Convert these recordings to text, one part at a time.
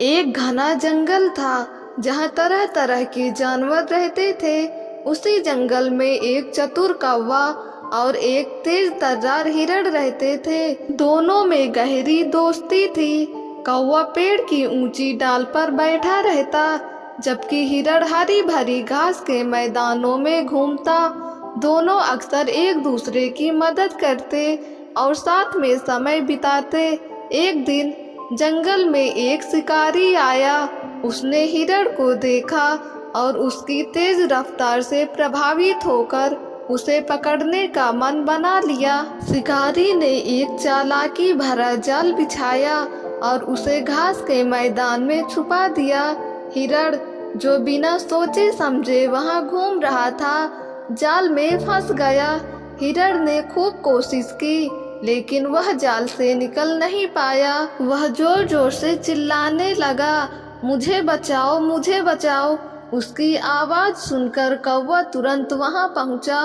एक घना जंगल था जहाँ तरह तरह के जानवर रहते थे। उसी जंगल में एक चतुर कौवा और एक तेज तर्रार हिरण रहते थे। दोनों में गहरी दोस्ती थी। कौवा पेड़ की ऊंची डाल पर बैठा रहता, जबकि हिरण हरी भरी घास के मैदानों में घूमता। दोनों अक्सर एक दूसरे की मदद करते और साथ में समय बिताते। एक दिन जंगल में एक शिकारी आया। उसने हिरण को देखा और उसकी तेज रफ्तार से प्रभावित होकर उसे पकड़ने का मन बना लिया। शिकारी ने एक चालाकी भरा जाल बिछाया और उसे घास के मैदान में छुपा दिया। हिरण, जो बिना सोचे समझे वहां घूम रहा था, जाल में फंस गया। हिरण ने खूब कोशिश की, लेकिन वह जाल से निकल नहीं पाया। वह जोर जोर से चिल्लाने लगा, मुझे बचाओ, मुझे बचाओ। उसकी आवाज सुनकर कौवा तुरंत वहां पहुंचा।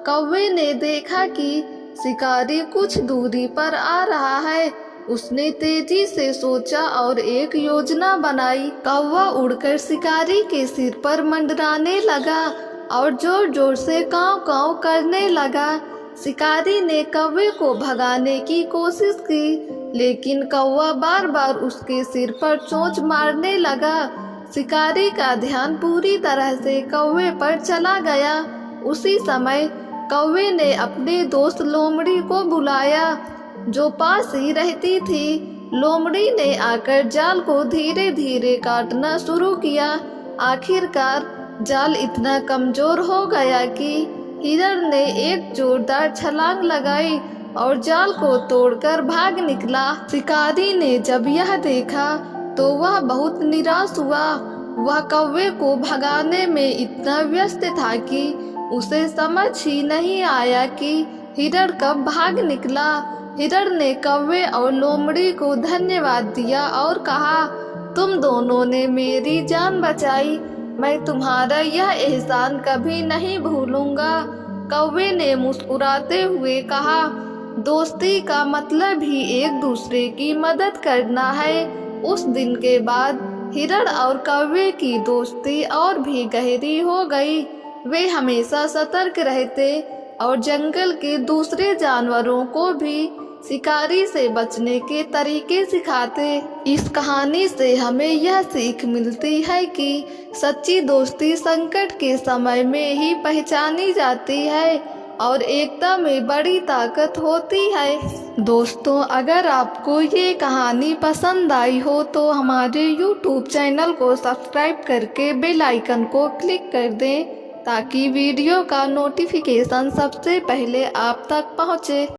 कौवे ने देखा कि शिकारी कुछ दूरी पर आ रहा है। उसने तेजी से सोचा और एक योजना बनाई। कौवा उड़कर शिकारी के सिर पर मंडराने लगा और जोर जोर से काँव काँव करने लगा। शिकारी ने कौवे को भगाने की कोशिश की, लेकिन कौवा बार बार उसके सिर पर चोंच मारने लगा। शिकारी का ध्यान पूरी तरह से कौवे पर चला गया। उसी समय कौवे ने अपने दोस्त लोमड़ी को बुलाया, जो पास ही रहती थी। लोमड़ी ने आकर जाल को धीरे धीरे काटना शुरू किया। आखिरकार जाल इतना कमजोर हो गया कि हिरण ने एक जोरदार छलांग लगाई और जाल को तोड़कर भाग निकला। शिकारी ने जब यह देखा तो वह बहुत निराश हुआ। वह कौवे को भगाने में इतना व्यस्त था कि उसे समझ ही नहीं आया कि हिरण कब भाग निकला। हिरण ने कौवे और लोमड़ी को धन्यवाद दिया और कहा, तुम दोनों ने मेरी जान बचाई। मैं तुम्हारा यह एहसान कभी नहीं भूलूंगा। कौवे ने मुस्कुराते हुए कहा, दोस्ती का मतलब ही एक दूसरे की मदद करना है। उस दिन के बाद हिरण और कौवे की दोस्ती और भी गहरी हो गई। वे हमेशा सतर्क रहते और जंगल के दूसरे जानवरों को भी शिकारी से बचने के तरीके सिखाते। इस कहानी से हमें यह सीख मिलती है कि सच्ची दोस्ती संकट के समय में ही पहचानी जाती है और एकता में बड़ी ताकत होती है। दोस्तों, अगर आपको ये कहानी पसंद आई हो तो हमारे YouTube चैनल को सब्सक्राइब करके बेल आइकन को क्लिक कर दें, ताकि वीडियो का नोटिफिकेशन सबसे पहले आप तक पहुँचे।